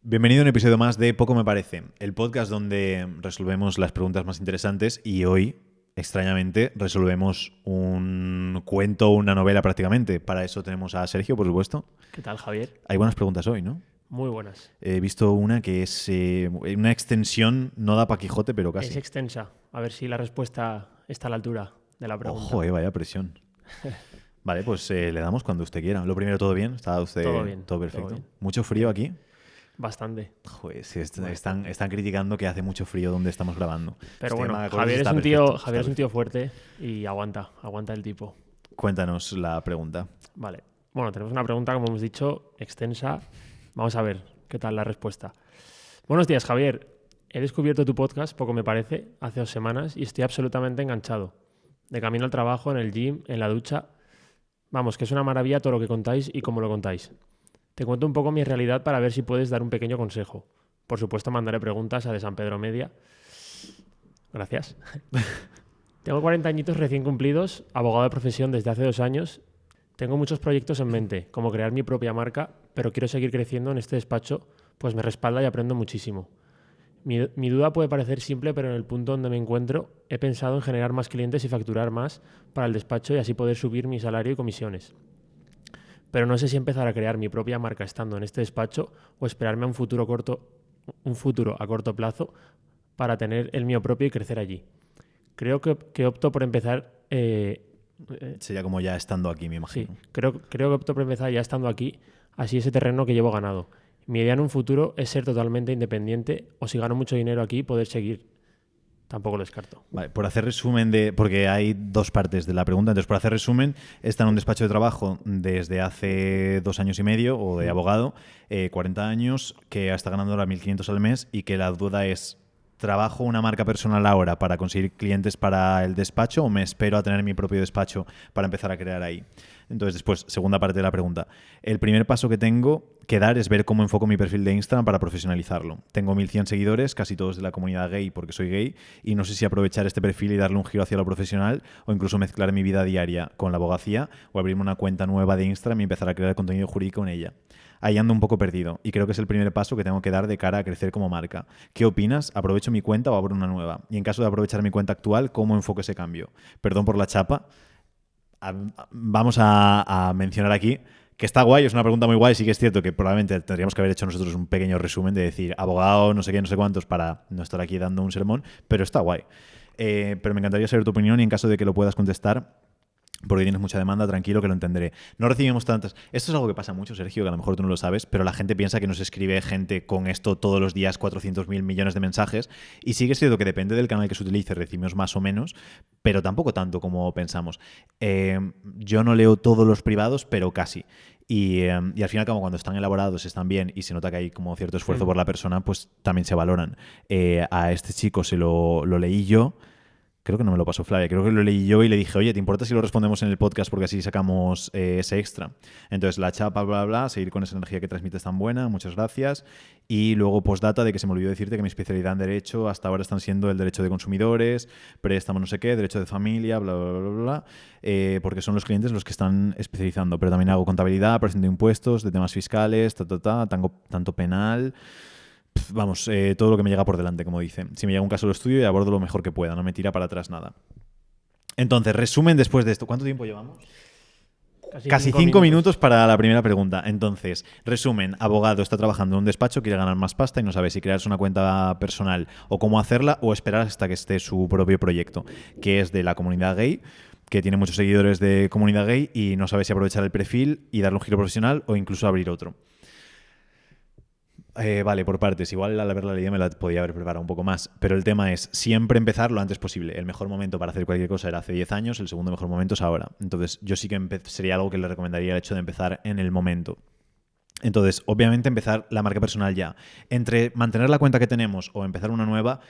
Bienvenido a un episodio más de Poco Me Parece, el podcast donde resolvemos las preguntas más interesantes y hoy, extrañamente, resolvemos un cuento, una novela prácticamente. Para eso tenemos a Sergio, por supuesto. ¿Qué tal, Javier? Hay buenas preguntas hoy, ¿no? Muy buenas. He visto una que es una extensión, no da pa' Quijote, pero casi. Es extensa. A ver si la respuesta está a la altura de la pregunta. Ojo, vaya presión. Vale, pues le damos cuando usted quiera. Lo primero, ¿todo bien? ¿Está usted Todo bien, todo perfecto? todo bien. ¿Mucho frío aquí? Bastante. Joder, sí, están criticando que hace mucho frío donde estamos grabando. Pero Este bueno, tema de Javier está es un perfecto, tío, está Javier es un tío perfecto. fuerte y aguanta el tipo. Cuéntanos la pregunta. Vale. Bueno, tenemos una pregunta, como hemos dicho, extensa. Vamos a ver qué tal la respuesta. Buenos días, Javier. He descubierto tu podcast, Poco Me Parece, hace 2 semanas y estoy absolutamente enganchado. De camino al trabajo, en el gym, en la ducha. Vamos, que es una maravilla todo lo que contáis y cómo lo contáis. Te cuento un poco mi realidad para ver si puedes dar un pequeño consejo. Por supuesto, mandaré preguntas a de San Pedro Media. Gracias. Tengo 40 añitos recién cumplidos, abogado de profesión desde hace 2 años. Tengo muchos proyectos en mente, como crear mi propia marca, pero quiero seguir creciendo en este despacho, pues me respalda y aprendo muchísimo. Mi duda puede parecer simple, pero en el punto donde me encuentro he pensado en generar más clientes y facturar más para el despacho y así poder subir mi salario y comisiones. Pero no sé si empezar a crear mi propia marca estando en este despacho o esperarme a un futuro a corto plazo para tener el mío propio y crecer allí. Creo que opto por empezar... Sería como ya estando aquí, me sí, imagino. creo que opto por empezar ya estando aquí, así ese terreno que llevo ganado. Mi idea en un futuro es ser totalmente independiente o si gano mucho dinero aquí poder seguir. Tampoco lo descarto. Vale, por hacer resumen porque hay dos partes de la pregunta, entonces por hacer resumen, está en un despacho de trabajo desde hace 2 años y medio, o de abogado, 40 años, que está ganando ahora 1.500 al mes y que la duda es, ¿trabajo una marca personal ahora para conseguir clientes para el despacho o me espero a tener mi propio despacho para empezar a crear ahí? Entonces, después, segunda parte de la pregunta. El primer paso que tengo que dar es ver cómo enfoco mi perfil de Instagram para profesionalizarlo. Tengo 1.100 seguidores, casi todos de la comunidad gay porque soy gay, y no sé si aprovechar este perfil y darle un giro hacia lo profesional o incluso mezclar mi vida diaria con la abogacía o abrirme una cuenta nueva de Instagram y empezar a crear contenido jurídico en ella. Ahí ando un poco perdido y creo que es el primer paso que tengo que dar de cara a crecer como marca. ¿Qué opinas? ¿Aprovecho mi cuenta o abro una nueva? Y en caso de aprovechar mi cuenta actual, ¿cómo enfoco ese cambio? Perdón por la chapa. Vamos a mencionar aquí que está guay, es una pregunta muy guay. Sí que es cierto que probablemente tendríamos que haber hecho nosotros un pequeño resumen de decir abogado, no sé qué, no sé cuántos, para no estar aquí dando un sermón, pero está guay. Pero me encantaría saber tu opinión y en caso de que lo puedas contestar, porque tienes mucha demanda, tranquilo que lo entenderé. No recibimos tantas... Esto es algo que pasa mucho, Sergio, que a lo mejor tú no lo sabes, pero la gente piensa que nos escribe gente con esto todos los días 400.000 millones de mensajes, y sí que es cierto que depende del canal que se utilice, recibimos más o menos, pero tampoco tanto como pensamos. Yo no leo todos los privados, pero casi. Y al fin y al cabo, cuando están elaborados, están bien y se nota que hay como cierto esfuerzo por la persona, pues también se valoran. A este chico se lo leí yo. Creo que no me lo pasó Flavia, creo que lo leí yo y le dije, oye, ¿te importa si lo respondemos en el podcast porque así sacamos ese extra? Entonces la chapa, bla, bla, seguir con esa energía que transmites tan buena, muchas gracias. Y luego postdata de que se me olvidó decirte que mi especialidad en derecho hasta ahora están siendo el derecho de consumidores, préstamo no sé qué, derecho de familia, bla, bla, bla, bla, porque son los clientes los que están especializando. Pero también hago contabilidad, presión de impuestos, de temas fiscales, tanto penal... Vamos, todo lo que me llega por delante, como dice. Si me llega un caso lo estudio y abordo lo mejor que pueda, no me tira para atrás nada. Entonces, resumen después de esto. ¿Cuánto tiempo llevamos? Casi 5 minutos para la primera pregunta. Entonces, resumen, abogado está trabajando en un despacho, quiere ganar más pasta y no sabe si crearse una cuenta personal o cómo hacerla o esperar hasta que esté su propio proyecto, que es de la comunidad gay, que tiene muchos seguidores de comunidad gay y no sabe si aprovechar el perfil y darle un giro profesional o incluso abrir otro. Vale, por partes. Igual al haberla leído me la podía haber preparado un poco más. Pero el tema es siempre empezar lo antes posible. El mejor momento para hacer cualquier cosa era hace 10 años, el segundo mejor momento es ahora. Entonces yo sí que sería algo que le recomendaría el hecho de empezar en el momento. Entonces, obviamente empezar la marca personal ya. Entre mantener la cuenta que tenemos o empezar una nueva,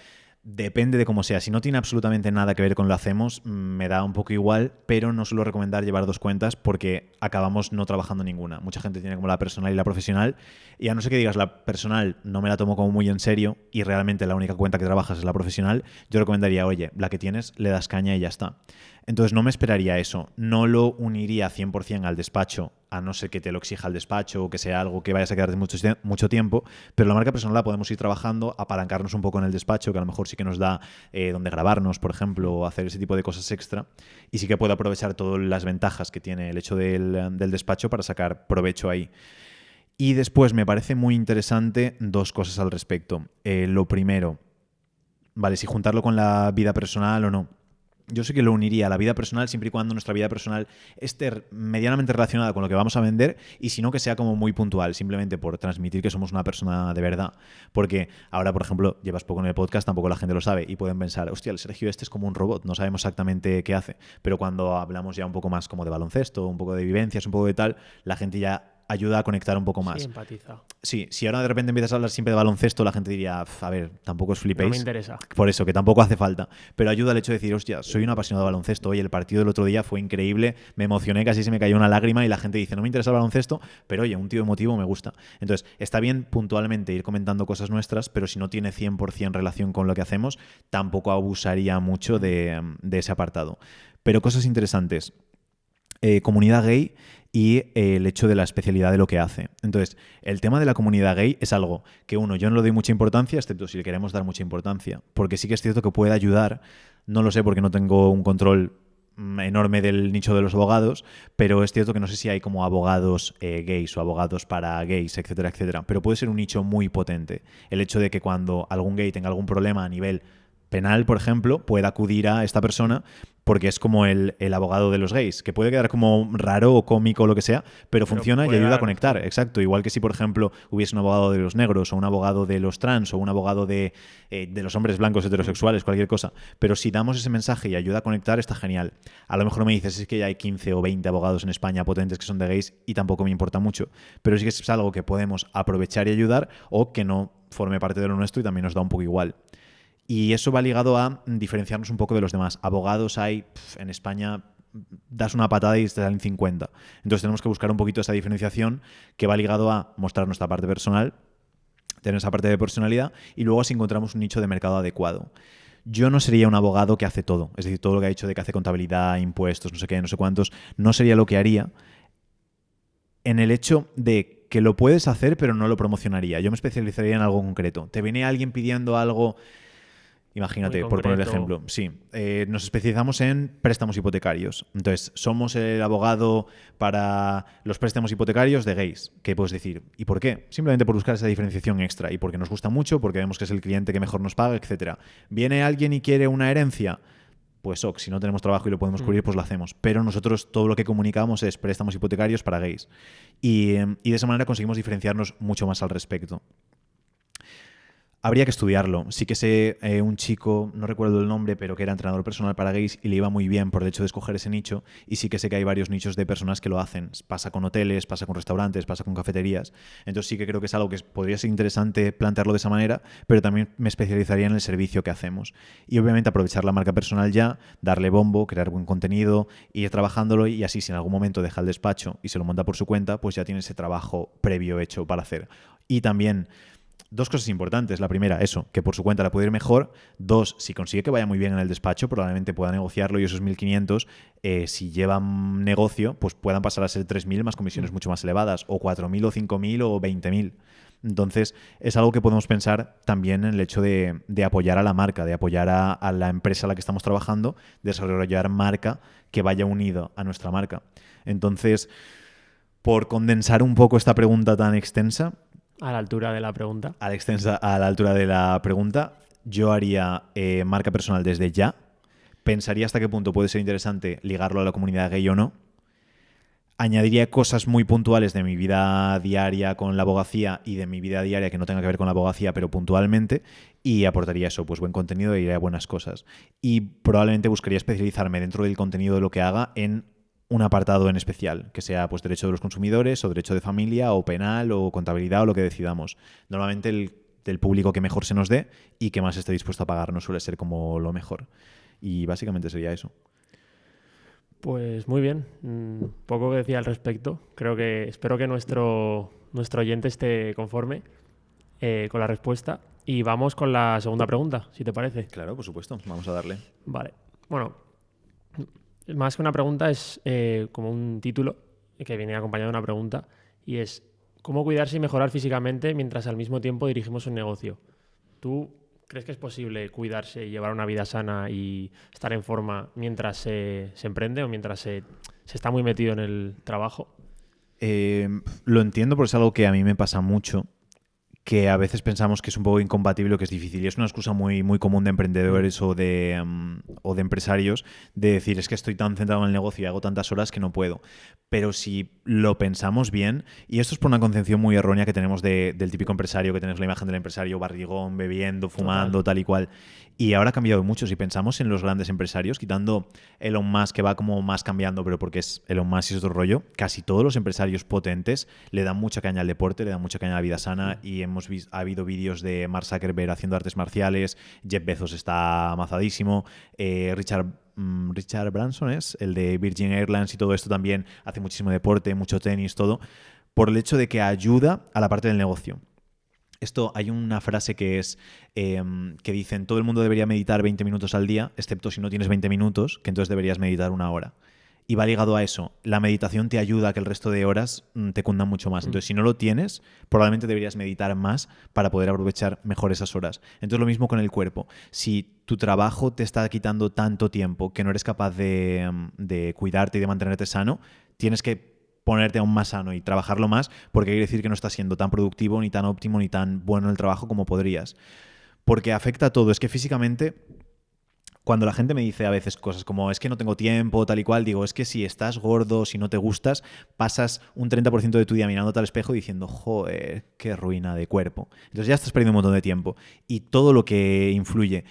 depende de cómo sea. Si no tiene absolutamente nada que ver con lo hacemos, me da un poco igual, pero no suelo recomendar llevar 2 cuentas porque acabamos no trabajando ninguna. Mucha gente tiene como la personal y la profesional, y a no ser que digas la personal no me la tomo como muy en serio y realmente la única cuenta que trabajas es la profesional, yo recomendaría, oye, la que tienes le das caña y ya está. Entonces no me esperaría eso. No lo uniría 100% al despacho, a no ser que te lo exija el despacho o que sea algo que vayas a quedarte mucho tiempo, pero la marca personal la podemos ir trabajando, apalancarnos un poco en el despacho, que a lo mejor sí que nos da donde grabarnos, por ejemplo, o hacer ese tipo de cosas extra, y sí que puedo aprovechar todas las ventajas que tiene el hecho del despacho para sacar provecho ahí. Y después me parece muy interesante dos cosas al respecto. Lo primero, vale, si juntarlo con la vida personal o no. Yo sé que lo uniría a la vida personal siempre y cuando nuestra vida personal esté medianamente relacionada con lo que vamos a vender y si no que sea como muy puntual, simplemente por transmitir que somos una persona de verdad. Porque ahora, por ejemplo, llevas poco en el podcast, tampoco la gente lo sabe y pueden pensar, hostia, el Sergio este es como un robot, no sabemos exactamente qué hace. Pero cuando hablamos ya un poco más como de baloncesto, un poco de vivencias, un poco de tal, la gente ya ayuda a conectar un poco más. Sí, empatiza. Sí, si ahora de repente empiezas a hablar siempre de baloncesto, la gente diría, a ver, tampoco os flipéis. No me interesa. Por eso, que tampoco hace falta. Pero ayuda el hecho de decir, hostia, soy un apasionado de baloncesto. Oye, el partido del otro día fue increíble, me emocioné, casi se me cayó una lágrima y la gente dice, no me interesa el baloncesto, pero oye, un tío emotivo me gusta. Entonces, está bien puntualmente ir comentando cosas nuestras, pero si no tiene 100% relación con lo que hacemos, tampoco abusaría mucho de ese apartado. Pero cosas interesantes. Comunidad gay y el hecho de la especialidad de lo que hace. Entonces, el tema de la comunidad gay es algo que, yo no le doy mucha importancia, excepto si le queremos dar mucha importancia, porque sí que es cierto que puede ayudar, no lo sé porque no tengo un control enorme del nicho de los abogados, pero es cierto que no sé si hay como abogados gays o abogados para gays, etcétera, etcétera, pero puede ser un nicho muy potente. El hecho de que cuando algún gay tenga algún problema a nivel penal, por ejemplo, pueda acudir a esta persona porque es como el abogado de los gays, que puede quedar como raro o cómico o lo que sea, pero funciona y ayuda a conectar. Exacto, igual que si, por ejemplo, hubiese un abogado de los negros o un abogado de los trans o un abogado de los hombres blancos heterosexuales, cualquier cosa. Pero si damos ese mensaje y ayuda a conectar, está genial. A lo mejor me dices, es que ya hay 15 o 20 abogados en España potentes que son de gays y tampoco me importa mucho. Pero sí que es algo que podemos aprovechar y ayudar o que no forme parte de lo nuestro y también nos da un poco igual. Y eso va ligado a diferenciarnos un poco de los demás. Abogados hay, en España, das una patada y te salen 50. Entonces tenemos que buscar un poquito esa diferenciación que va ligado a mostrar nuestra parte personal, tener esa parte de personalidad y luego si encontramos un nicho de mercado adecuado. Yo no sería un abogado que hace todo. Es decir, todo lo que ha dicho de que hace contabilidad, impuestos, no sé qué, no sé cuántos, no sería lo que haría en el hecho de que lo puedes hacer pero no lo promocionaría. Yo me especializaría en algo concreto. Te viene alguien pidiendo algo... Imagínate, por poner el ejemplo. Sí, nos especializamos en préstamos hipotecarios. Entonces, somos el abogado para los préstamos hipotecarios de gays. ¿Qué puedes decir? ¿Y por qué? Simplemente por buscar esa diferenciación extra. Y porque nos gusta mucho, porque vemos que es el cliente que mejor nos paga, etcétera. ¿Viene alguien y quiere una herencia? Pues si no tenemos trabajo y lo podemos cubrir, pues lo hacemos. Pero nosotros todo lo que comunicamos es préstamos hipotecarios para gays. Y de esa manera conseguimos diferenciarnos mucho más al respecto. Habría que estudiarlo. Sí que sé un chico, no recuerdo el nombre, pero que era entrenador personal para gays y le iba muy bien por el hecho de escoger ese nicho. Y sí que sé que hay varios nichos de personas que lo hacen. Pasa con hoteles, pasa con restaurantes, pasa con cafeterías. Entonces sí que creo que es algo que podría ser interesante plantearlo de esa manera, pero también me especializaría en el servicio que hacemos. Y obviamente aprovechar la marca personal ya, darle bombo, crear buen contenido, ir trabajándolo y así si en algún momento deja el despacho y se lo monta por su cuenta, pues ya tiene ese trabajo previo hecho para hacer. Y también... Dos cosas importantes. La primera, eso, que por su cuenta la puede ir mejor. Dos, si consigue que vaya muy bien en el despacho, probablemente pueda negociarlo y esos 1.500, si llevan negocio, pues puedan pasar a ser 3.000 más comisiones mucho más elevadas, o 4.000 o 5.000 o 20.000. Entonces, es algo que podemos pensar también en el hecho de apoyar a la marca, de apoyar a la empresa a la que estamos trabajando, desarrollar marca que vaya unido a nuestra marca. Entonces, por condensar un poco esta pregunta tan extensa, a la altura de la pregunta. A la altura de la pregunta, yo haría marca personal desde ya. Pensaría hasta qué punto puede ser interesante ligarlo a la comunidad gay o no. Añadiría cosas muy puntuales de mi vida diaria con la abogacía y de mi vida diaria que no tenga que ver con la abogacía, pero puntualmente. Y aportaría eso, pues buen contenido y diría buenas cosas. Y probablemente buscaría especializarme dentro del contenido de lo que haga en un apartado en especial, que sea pues derecho de los consumidores o derecho de familia o penal o contabilidad o lo que decidamos. Normalmente el público que mejor se nos dé y que más esté dispuesto a pagar no suele ser como lo mejor. Y básicamente sería eso. Pues muy bien, poco que decir al respecto. Espero que nuestro oyente esté conforme con la respuesta. Y vamos con la segunda pregunta, si te parece. Claro, por supuesto. Vamos a darle. Vale. Bueno, más que una pregunta, es como un título que viene acompañado de una pregunta, y es ¿cómo cuidarse y mejorar físicamente mientras al mismo tiempo dirigimos un negocio? ¿Tú crees que es posible cuidarse y llevar una vida sana y estar en forma mientras se emprende o mientras se está muy metido en el trabajo? Lo entiendo porque es algo que a mí me pasa mucho, que a veces pensamos que es un poco incompatible o que es difícil. Y es una excusa muy, muy común de emprendedores o de empresarios de decir es que estoy tan centrado en el negocio y hago tantas horas que no puedo. Pero si lo pensamos bien, y esto es por una concepción muy errónea que tenemos del típico empresario, que tenemos la imagen del empresario barrigón, bebiendo, fumando, Total. tal y cual. Y ahora ha cambiado mucho. Si pensamos en los grandes empresarios, quitando Elon Musk, que va como más cambiando, pero porque es Elon Musk y es otro rollo, casi todos los empresarios potentes le dan mucha caña al deporte, le dan mucha caña a la vida sana, y ha habido vídeos de Mark Zuckerberg haciendo artes marciales, Jeff Bezos está amazadísimo, Richard Branson es el de Virgin Airlines y todo esto también hace muchísimo deporte, mucho tenis, todo, por el hecho de que ayuda a la parte del negocio. Esto, hay una frase que es que dicen todo el mundo debería meditar 20 minutos al día, excepto si no tienes 20 minutos, que entonces deberías meditar 1 hora. Y va ligado a eso. La meditación te ayuda a que el resto de horas te cundan mucho más. Entonces, si no lo tienes, probablemente deberías meditar más para poder aprovechar mejor esas horas. Entonces, lo mismo con el cuerpo. Si tu trabajo te está quitando tanto tiempo que no eres capaz de cuidarte y de mantenerte sano, tienes que ponerte aún más sano y trabajarlo más, porque quiere decir que no estás siendo tan productivo, ni tan óptimo, ni tan bueno en el trabajo como podrías. Porque afecta a todo. Es que físicamente, cuando la gente me dice a veces cosas como es que no tengo tiempo, tal y cual, digo, es que si estás gordo, si no te gustas, pasas un 30% de tu día mirándote al espejo diciendo, joder, qué ruina de cuerpo. Entonces ya estás perdiendo un montón de tiempo. Y todo lo que influye.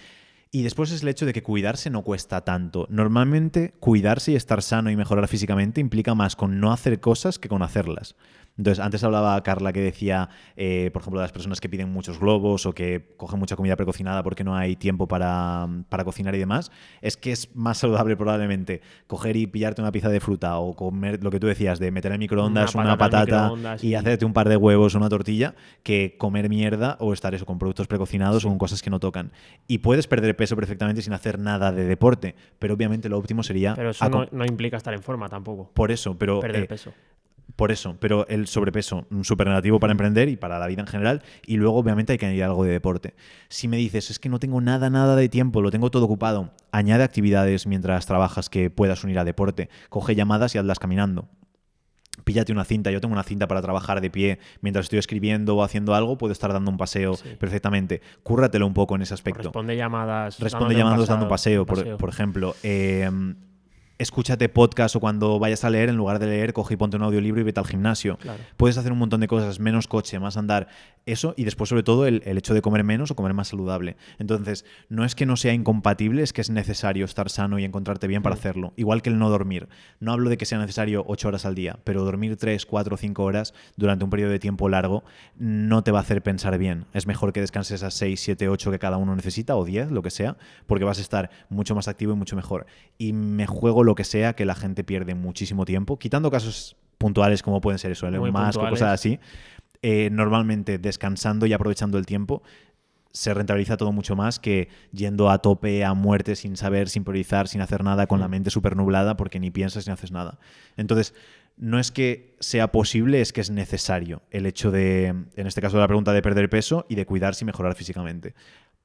Y después es el hecho de que cuidarse no cuesta tanto. Normalmente, cuidarse y estar sano y mejorar físicamente implica más con no hacer cosas que con hacerlas. Entonces, antes hablaba Carla que decía, por ejemplo, de las personas que piden muchos globos o que cogen mucha comida precocinada porque no hay tiempo para cocinar y demás. Es que es más saludable probablemente coger y pillarte una pieza de fruta o comer lo que tú decías de meter en el microondas una patata y hacerte un par de huevos o una tortilla, que comer mierda o estar eso con productos precocinados o con cosas que no tocan. Y puedes perder peso perfectamente sin hacer nada de deporte, pero obviamente lo óptimo sería... Pero eso no implica estar en forma tampoco. Por eso, pero... Perder peso. Por eso, pero el sobrepeso, súper negativo para emprender y para la vida en general, y luego obviamente hay que añadir algo de deporte. Si me dices, es que no tengo nada de tiempo, lo tengo todo ocupado, añade actividades mientras trabajas que puedas unir a deporte. Coge llamadas y hazlas caminando. Píllate una cinta, yo tengo una cinta para trabajar de pie mientras estoy escribiendo o haciendo algo, puedo estar dando un paseo perfectamente. Cúrratelo un poco en ese aspecto. Responde llamadas dando un paseo. Por ejemplo, escúchate podcast, o cuando vayas a leer, en lugar de leer, coge y ponte un audiolibro y vete al gimnasio. Claro. Puedes hacer un montón de cosas, menos coche, más andar, eso, y después sobre todo el hecho de comer menos o comer más saludable. Entonces, no es que no sea incompatible, es que es necesario estar sano y encontrarte bien para hacerlo. Igual que el no dormir. No hablo de que sea necesario 8 horas al día, pero dormir 3, 4, 5 horas durante un periodo de tiempo largo no te va a hacer pensar bien. Es mejor que descanses a 6, 7, 8 que cada uno necesita, o 10, lo que sea, porque vas a estar mucho más activo y mucho mejor. Y me juego lo que sea, que la gente pierde muchísimo tiempo, quitando casos puntuales como pueden ser eso, Elon Musk o cosas así. Normalmente descansando y aprovechando el tiempo se rentabiliza todo mucho más que yendo a tope, a muerte, sin saber, sin priorizar, sin hacer nada, con la mente súper nublada porque ni piensas ni haces nada. Entonces, no es que sea posible, es que es necesario el hecho de, en este caso, la pregunta de perder peso y de cuidarse y mejorar físicamente.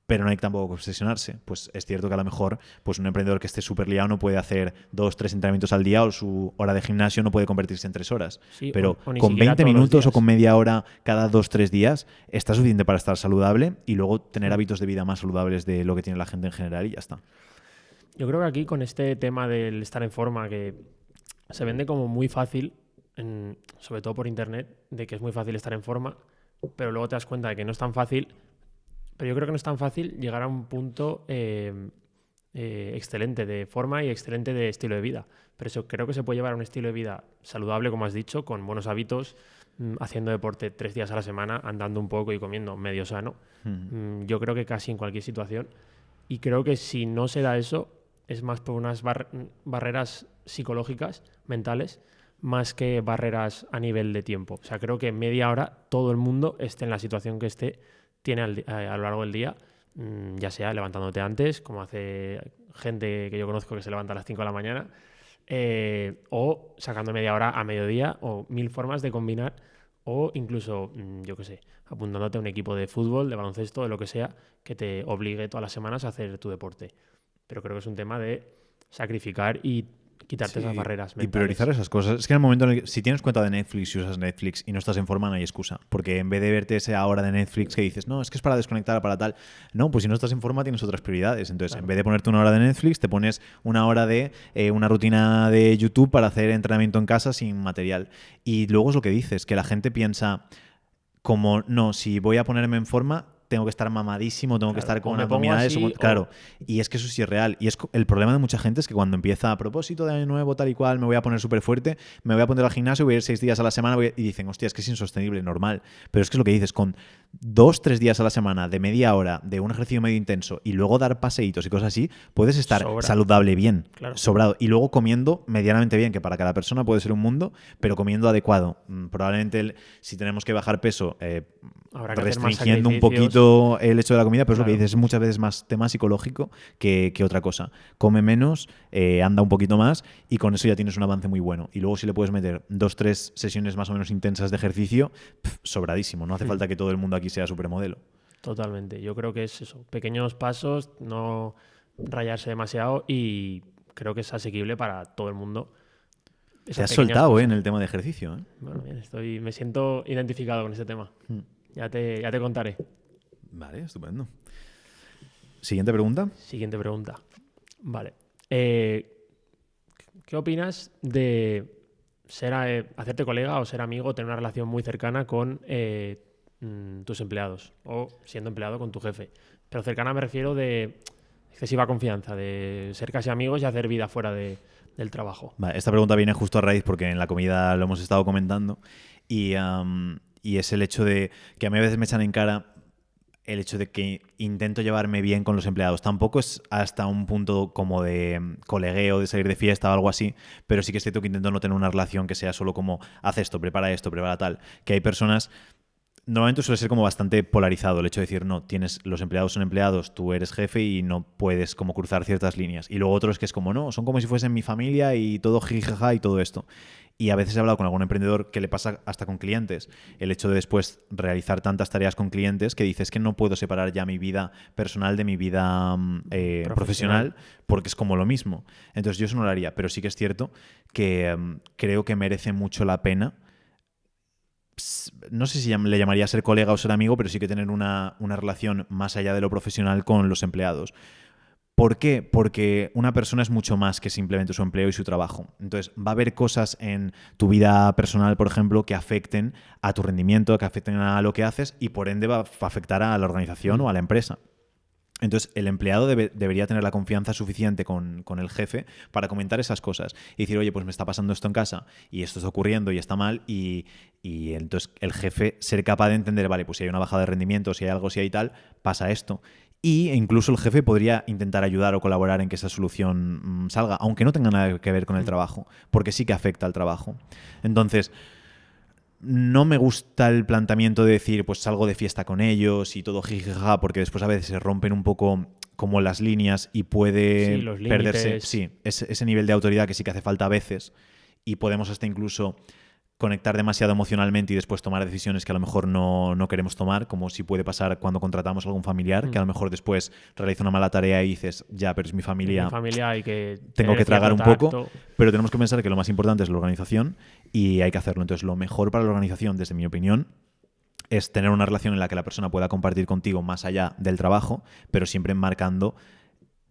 Pero no hay tampoco que obsesionarse. Pues es cierto que a lo mejor pues un emprendedor que esté súper liado no puede hacer 2, 3 entrenamientos al día, o su hora de gimnasio no puede convertirse en 3 horas. Sí, pero o con 20 minutos o con media hora cada 2, 3 días está suficiente para estar saludable y luego tener hábitos de vida más saludables de lo que tiene la gente en general, y ya está. Yo creo que aquí con este tema del estar en forma, que se vende como muy fácil, sobre todo por internet, de que es muy fácil estar en forma, pero luego te das cuenta de que no es tan fácil. Pero yo creo que no es tan fácil llegar a un punto excelente de forma y excelente de estilo de vida. Pero eso creo que se puede llevar a un estilo de vida saludable, como has dicho, con buenos hábitos, haciendo deporte 3 días a la semana, andando un poco y comiendo medio sano. Yo creo que casi en cualquier situación. Y creo que si no se da eso, es más por unas barreras psicológicas, mentales, más que barreras a nivel de tiempo. O sea, creo que en media hora todo el mundo, esté en la situación que esté, tiene a lo largo del día, ya sea levantándote antes, como hace gente que yo conozco que se levanta a las 5 de la mañana, o sacando media hora a mediodía, o 1000 formas de combinar, o incluso, yo qué sé, apuntándote a un equipo de fútbol, de baloncesto, de lo que sea, que te obligue todas las semanas a hacer tu deporte. Pero creo que es un tema de sacrificar y quitarte esas barreras mentales. Y priorizar esas cosas. Es que en el momento en el que, si tienes cuenta de Netflix y usas Netflix y no estás en forma, no hay excusa. Porque en vez de verte esa hora de Netflix que dices, no, es que es para desconectar, para tal. No, pues si no estás en forma tienes otras prioridades. Entonces, Claro. en vez de ponerte una hora de Netflix, te pones una hora de una rutina de YouTube para hacer entrenamiento en casa sin material. Y luego es lo que dices, que la gente piensa como, no, si voy a ponerme en forma, tengo que estar mamadísimo, tengo que estar O con me pongo abdominales. así, Claro, y es que eso sí es real. Y es el problema de mucha gente es que cuando empieza a propósito de año nuevo, tal y cual, me voy a poner súper fuerte, me voy a poner al gimnasio, voy a ir 6 días a la semana y dicen, hostia, es que es insostenible, normal. Pero es que es lo que dices, con 2-3 días a la semana de media hora de un ejercicio medio intenso y luego dar paseitos y cosas así, puedes estar Sobra. saludable bien, Claro. sobrado. Y luego comiendo medianamente bien, que para cada persona puede ser un mundo, pero comiendo adecuado. Probablemente si tenemos que bajar peso, Habrá que hacer más restringiendo un sacrificios. poquito el hecho de la comida, pero es lo que Claro. dices, es muchas veces más tema psicológico que otra cosa. Come menos, anda un poquito más y con eso ya tienes un avance muy bueno. Y luego si le puedes meter 2-3 sesiones más o menos intensas de ejercicio, sobradísimo. No hace falta que todo el mundo aquí sea supermodelo. Totalmente. Yo creo que es eso. Pequeños pasos, no rayarse demasiado y creo que es asequible para todo el mundo. Te Esas has pequeñas soltado cosas. en el tema de ejercicio. Bueno, bien, me siento identificado con ese tema. Ya te contaré. Vale, estupendo. Siguiente pregunta. Siguiente pregunta. Vale. ¿Qué opinas de hacerte colega o ser amigo, tener una relación muy cercana con tus empleados o siendo empleado con tu jefe? Pero cercana me refiero de excesiva confianza, de ser casi amigos y hacer vida fuera del trabajo. Vale, esta pregunta viene justo a raíz porque en la comida lo hemos estado comentando y es el hecho de que a mí a veces me echan en cara el hecho de que intento llevarme bien con los empleados. Tampoco es hasta un punto como de colegueo, de salir de fiesta o algo así, pero sí que es cierto que intento no tener una relación que sea solo como haz esto, prepara tal. Que hay personas... Normalmente suele ser como bastante polarizado el hecho de decir, no, los empleados son empleados, tú eres jefe y no puedes como cruzar ciertas líneas. Y luego otros que es como, no, son como si fuesen mi familia y todo jijaja y todo esto. Y a veces he hablado con algún emprendedor que le pasa hasta con clientes. El hecho de después realizar tantas tareas con clientes que dices que no puedo separar ya mi vida personal de mi vida profesional porque es como lo mismo. Entonces yo eso no lo haría, pero sí que es cierto que creo que merece mucho la pena. No sé si le llamaría ser colega o ser amigo, pero sí que tener una relación más allá de lo profesional con los empleados. ¿Por qué? Porque una persona es mucho más que simplemente su empleo y su trabajo. Entonces, va a haber cosas en tu vida personal, por ejemplo, que afecten a tu rendimiento, que afecten a lo que haces y por ende va a afectar a la organización o a la empresa. Entonces, el empleado debería tener la confianza suficiente con el jefe para comentar esas cosas y decir, oye, pues me está pasando esto en casa y esto está ocurriendo y está mal y entonces el jefe ser capaz de entender, vale, pues si hay una bajada de rendimiento, si hay algo, si hay tal, pasa esto. Y incluso el jefe podría intentar ayudar o colaborar en que esa solución salga, aunque no tenga nada que ver con el trabajo, porque sí que afecta al trabajo. Entonces... No me gusta el planteamiento de decir, pues salgo de fiesta con ellos y todo jijaja, porque después a veces se rompen un poco como las líneas y puede Sí, los perderse límites. ese nivel de autoridad que sí que hace falta a veces y podemos hasta incluso conectar demasiado emocionalmente y después tomar decisiones que a lo mejor no queremos tomar, como si puede pasar cuando contratamos a algún familiar, que a lo mejor después realiza una mala tarea y dices, ya, pero es mi familia, Mi familia hay que tengo que tener tragar un cierto poco, tacto. pero tenemos que pensar que lo más importante es la organización y hay que hacerlo. Entonces, lo mejor para la organización, desde mi opinión, es tener una relación en la que la persona pueda compartir contigo más allá del trabajo, pero siempre marcando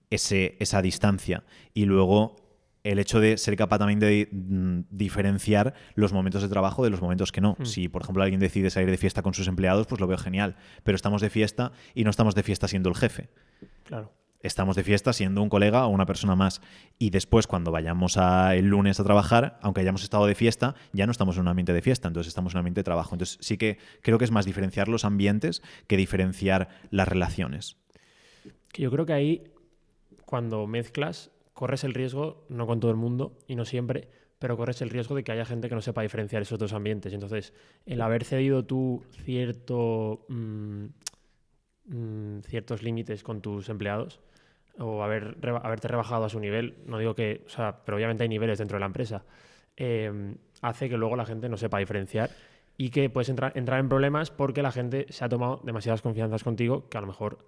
esa distancia. Y luego el hecho de ser capaz también de diferenciar los momentos de trabajo de los momentos que no. Si, por ejemplo, alguien decide salir de fiesta con sus empleados, pues lo veo genial. Pero estamos de fiesta y no estamos de fiesta siendo el jefe. Claro. Estamos de fiesta siendo un colega o una persona más. Y después, cuando vayamos el lunes a trabajar, aunque hayamos estado de fiesta, ya no estamos en un ambiente de fiesta, entonces estamos en un ambiente de trabajo. Entonces sí que creo que es más diferenciar los ambientes que diferenciar las relaciones. Que yo creo que ahí, cuando mezclas, corres el riesgo, no con todo el mundo y no siempre, pero corres el riesgo de que haya gente que no sepa diferenciar esos dos ambientes. Entonces, el haber cedido tú ciertos límites con tus empleados o haberte rebajado a su nivel, no digo que, o sea, pero obviamente hay niveles dentro de la empresa, hace que luego la gente no sepa diferenciar y que puedes entrar en problemas porque la gente se ha tomado demasiadas confianzas contigo que a lo mejor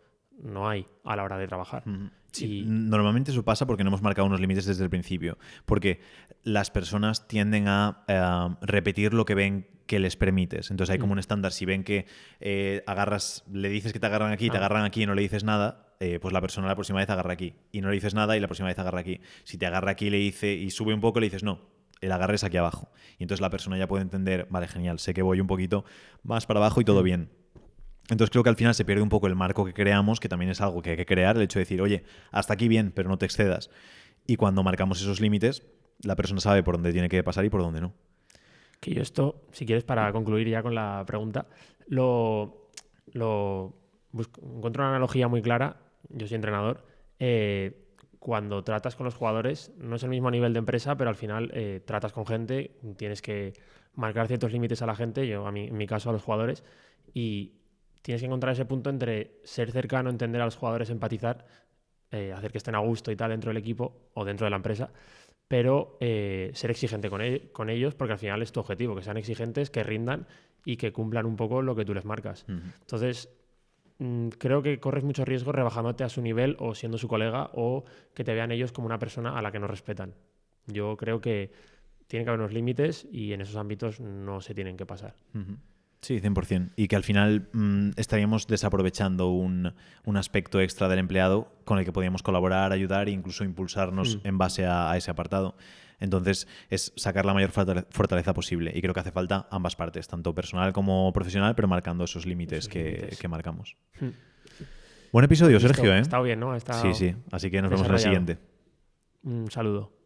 no hay a la hora de trabajar. Sí, normalmente eso pasa porque no hemos marcado unos límites desde el principio. Porque las personas tienden a repetir lo que ven que les permites. Entonces hay como un estándar. Si ven que le dices que te agarran aquí, te agarran aquí y no le dices nada, pues la persona la próxima vez agarra aquí. Y no le dices nada y la próxima vez agarra aquí. Si te agarra aquí y sube un poco, le dices no, el agarre es aquí abajo. Y entonces la persona ya puede entender, vale, genial, sé que voy un poquito más para abajo y todo bien. Entonces creo que al final se pierde un poco el marco que creamos, que también es algo que hay que crear, el hecho de decir, oye, hasta aquí bien, pero no te excedas. Y cuando marcamos esos límites, la persona sabe por dónde tiene que pasar y por dónde no. Que yo esto, si quieres, para concluir ya con la pregunta, encuentro una analogía muy clara, yo soy entrenador, cuando tratas con los jugadores, no es el mismo nivel de empresa, pero al final tratas con gente, tienes que marcar ciertos límites a la gente, en mi caso a los jugadores, y tienes que encontrar ese punto entre ser cercano, entender a los jugadores, empatizar, hacer que estén a gusto y tal dentro del equipo o dentro de la empresa, pero ser exigente con ellos porque al final es tu objetivo, que sean exigentes, que rindan y que cumplan un poco lo que tú les marcas. Entonces, creo que corres mucho riesgo rebajándote a su nivel o siendo su colega o que te vean ellos como una persona a la que no respetan. Yo creo que tiene que haber unos límites y en esos ámbitos no se tienen que pasar. Sí, 100%. Y que al final estaríamos desaprovechando un aspecto extra del empleado con el que podíamos colaborar, ayudar e incluso impulsarnos en base a ese apartado. Entonces, es sacar la mayor fortaleza posible. Y creo que hace falta ambas partes, tanto personal como profesional, pero marcando esos límites que marcamos. Buen episodio, Sergio, ¿eh? Ha estado bien, ¿no? Sí. Así que nos vemos en el siguiente. Un saludo.